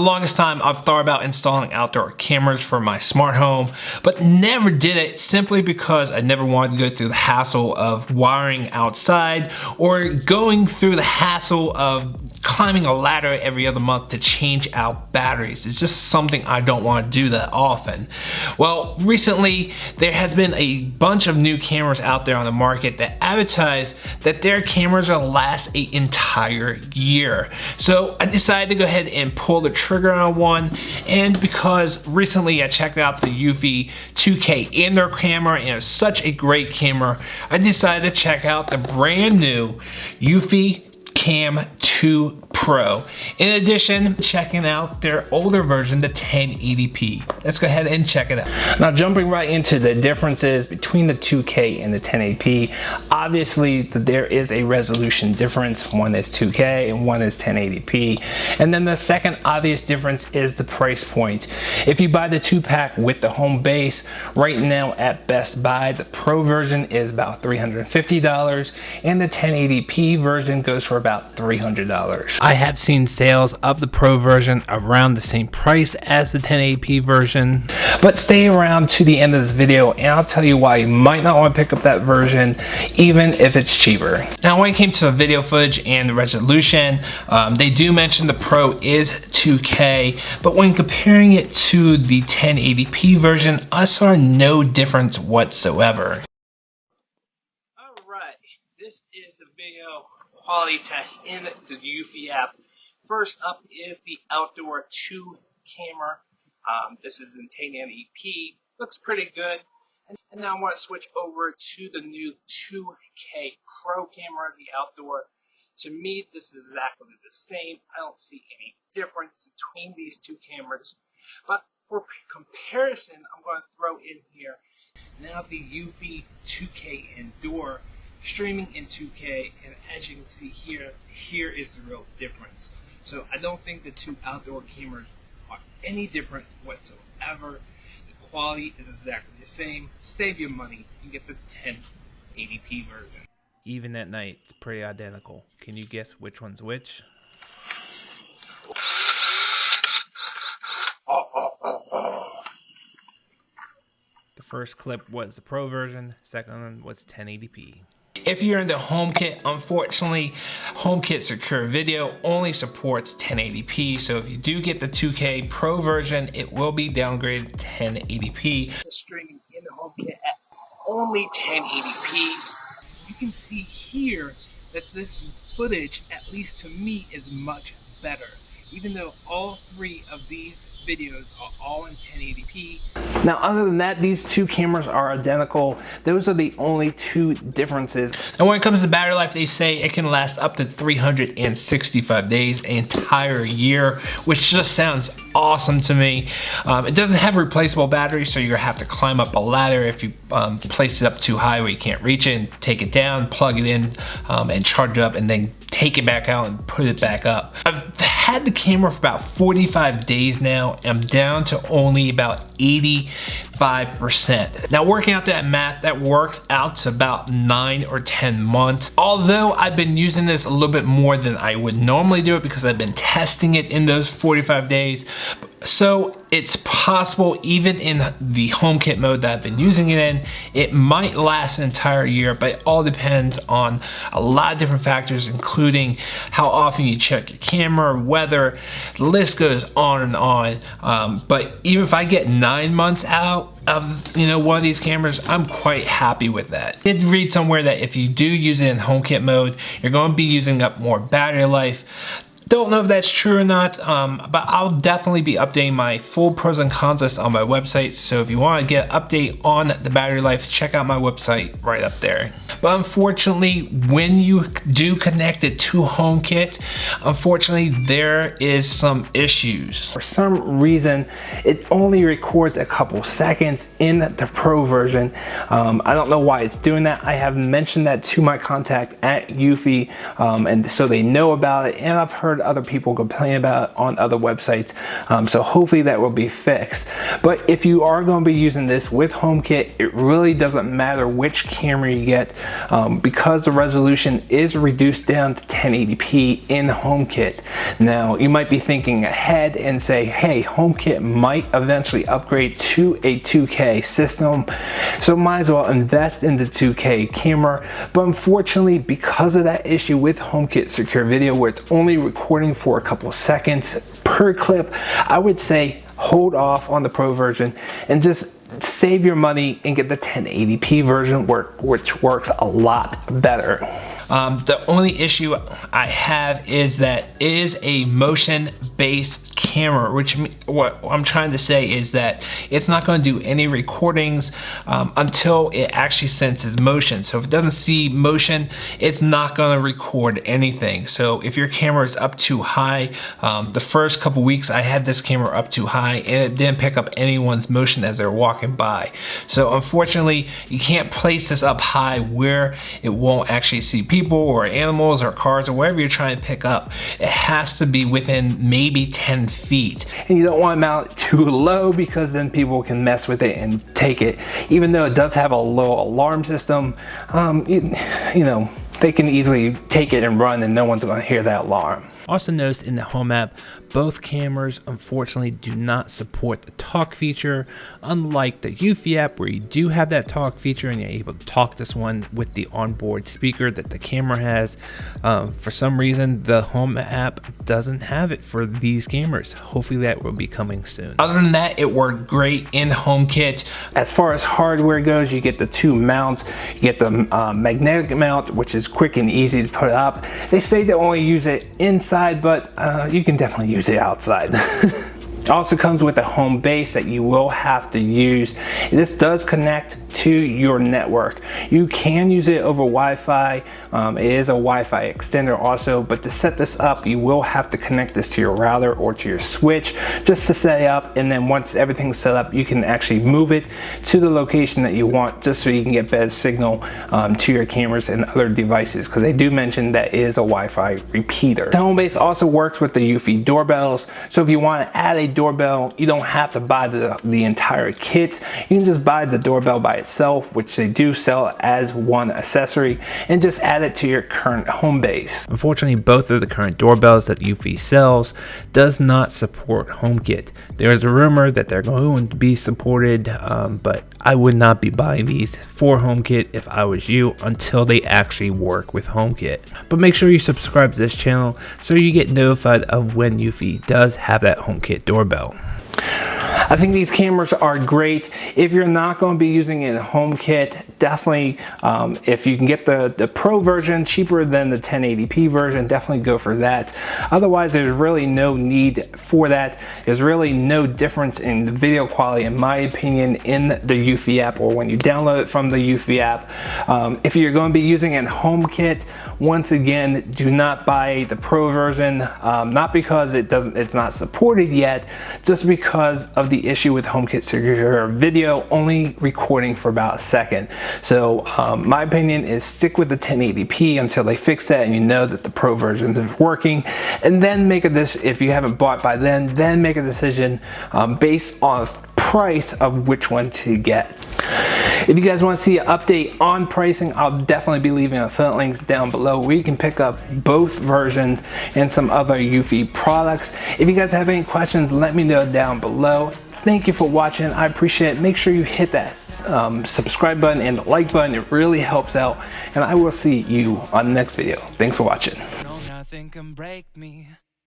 The longest time I've thought about installing outdoor cameras for my smart home, but never did it simply because I never wanted to go through the hassle of wiring outside or going through the hassle of climbing a ladder every other month to change out batteries. It's just something I don't want to do that often. Well, recently there has been a bunch of new cameras out there on the market that advertise that their cameras will last an entire year. So I decided to go ahead and pull the trigger on one, and because recently I checked out the Eufy 2K indoor camera and it's such a great camera, I decided to check out the brand new EufyCam 2 Pro. In addition, checking out their older version, the 1080p. Let's go ahead and check it out. Now, jumping right into the differences between the 2K and the 1080p, obviously there is a resolution difference. One is 2K and one is 1080p. And then the second obvious difference is the price point. If you buy the 2-pack with the home base, right now at Best Buy, the Pro version is about $350 and the 1080p version goes for about $300. I have seen sales of the Pro version around the same price as the 1080p version, but stay around to the end of this video and I'll tell you why you might not want to pick up that version even if it's cheaper. Now, when it came to the video footage and the resolution, they do mention the Pro is 2K, but when comparing it to the 1080p version, I saw no difference whatsoever. Alright, this is the video quality test in the Eufy app. First up is the outdoor 2 camera. This is in 1080p. Looks pretty good. And now I want to switch over to the new 2K Pro camera, the outdoor. To me, this is exactly the same. I don't see any difference between these two cameras. But for comparison, I'm going to throw in here now the Eufy 2K Indoor, streaming in 2K, and as you can see here is the real difference. So I don't think the two outdoor cameras are any different whatsoever. The quality is exactly the same. Save your money and get the 1080p version. Even at night, it's pretty identical. Can you guess which one's which? The first clip was the Pro version, second one was 1080p. If you're into HomeKit, unfortunately, HomeKit Secure Video only supports 1080p, so if you do get the 2K Pro version, it will be downgraded to 1080p. Streaming in the HomeKit at only 1080p. You can see here that this footage, at least to me, is much better, even though all three of these videos are all in 1080p. Now, other than that, these two cameras are identical. Those are the only two differences. And when it comes to battery life, they say it can last up to 365 days, an entire year, which just sounds awesome to me. It doesn't have a replaceable battery, so you're gonna have to climb up a ladder if you place it up too high where you can't reach it, and take it down, plug it in, and charge it up, and then take it back out and put it back up. I've had the camera for about 45 days now. I'm down to only about 85%. Now, working out that math, that works out to about 9 or 10 months. Although I've been using this a little bit more than I would normally do it because I've been testing it in those 45 days. So it's possible, even in the HomeKit mode that I've been using it in, it might last an entire year, but it all depends on a lot of different factors, including how often you check your camera, weather, the list goes on and on. But even if I get 9 months out of one of these cameras, I'm quite happy with that. I did read somewhere that if you do use it in HomeKit mode, you're going to be using up more battery life. Don't know if that's true or not, but I'll definitely be updating my full pros and cons list on my website. So if you want to get an update on the battery life, check out my website right up there. But unfortunately, when you do connect it to HomeKit, unfortunately, there is some issues. For some reason, it only records a couple seconds in the Pro version. I don't know why it's doing that. I have mentioned that to my contact at Eufy, and so they know about it, and I've heard heard other people complain about it on other websites. So hopefully that will be fixed. But if you are going to be using this with HomeKit, it really doesn't matter which camera you get, because the resolution is reduced down to 1080p in HomeKit. Now you might be thinking ahead and say, hey, HomeKit might eventually upgrade to a 2K system, so might as well invest in the 2K camera. But unfortunately, because of that issue with HomeKit Secure Video, where it's only recording for a couple of seconds per clip, I would say hold off on the Pro version and just save your money and get the 1080p version, which works a lot better. The only issue I have is that it is a motion-based camera, which what I'm trying to say is that it's not going to do any recordings until it actually senses motion. So if it doesn't see motion, it's not going to record anything. So if your camera is up too high, the first couple weeks I had this camera up too high and it didn't pick up anyone's motion as they're walking by. So unfortunately, you can't place this up high where it won't actually see people or animals or cars or whatever you're trying to pick up. It has to be within maybe 10 feet. And you don't want to mount it too low, because then people can mess with it and take it. Even though it does have a low alarm system, you know, they can easily take it and run and no one's going to hear that alarm. Also notice in the Home app, both cameras unfortunately do not support the talk feature, unlike the Eufy app where you do have that talk feature and you're able to talk this one with the onboard speaker that the camera has. For some reason, the Home app doesn't have it for these cameras. Hopefully that will be coming soon. Other than that, it worked great in HomeKit. As far as hardware goes, you get the two mounts. You get the magnetic mount, which is quick and easy to put up. They say they only use it inside, but you can definitely use it outside. It also comes with a home base that you will have to use. This does connect to your network. You can use it over Wi-Fi. It is a Wi-Fi extender also, but to set this up, you will have to connect this to your router or to your switch just to set it up. And then once everything's set up, you can actually move it to the location that you want, just so you can get better signal to your cameras and other devices, because they do mention that it is a Wi-Fi repeater. The home base also works with the Eufy doorbells. So if you want to add a doorbell, you don't have to buy the entire kit. You can just buy the doorbell by itself, which they do sell as one accessory, and just add it to your current home base. Unfortunately, both of the current doorbells that Eufy sells does not support HomeKit. There is a rumor that they're going to be supported, but I would not be buying these for HomeKit if I was you until they actually work with HomeKit. But make sure you subscribe to this channel so you get notified of when Eufy does have that HomeKit doorbell. I think these cameras are great. If you're not going to be using it in HomeKit, definitely, if you can get the Pro version cheaper than the 1080p version, definitely go for that. Otherwise, there's really no need for that. There's really no difference in the video quality, in my opinion, in the Eufy app or when you download it from the Eufy app. If you're going to be using it in HomeKit, once again, do not buy the Pro version, not because it's not supported yet, just because of the issue with HomeKit Secure Video only recording for about a second. So my opinion is stick with the 1080p until they fix that and you know that the Pro version is working, and then make if you haven't bought by then make a decision based on price of which one to get. If you guys want to see an update on pricing, I'll definitely be leaving affiliate links down below where you can pick up both versions and some other Eufy products. If you guys have any questions, let me know down below. Thank you for watching. I appreciate it. Make sure you hit that subscribe button and the like button. It really helps out. And I will see you on the next video. Thanks for watching.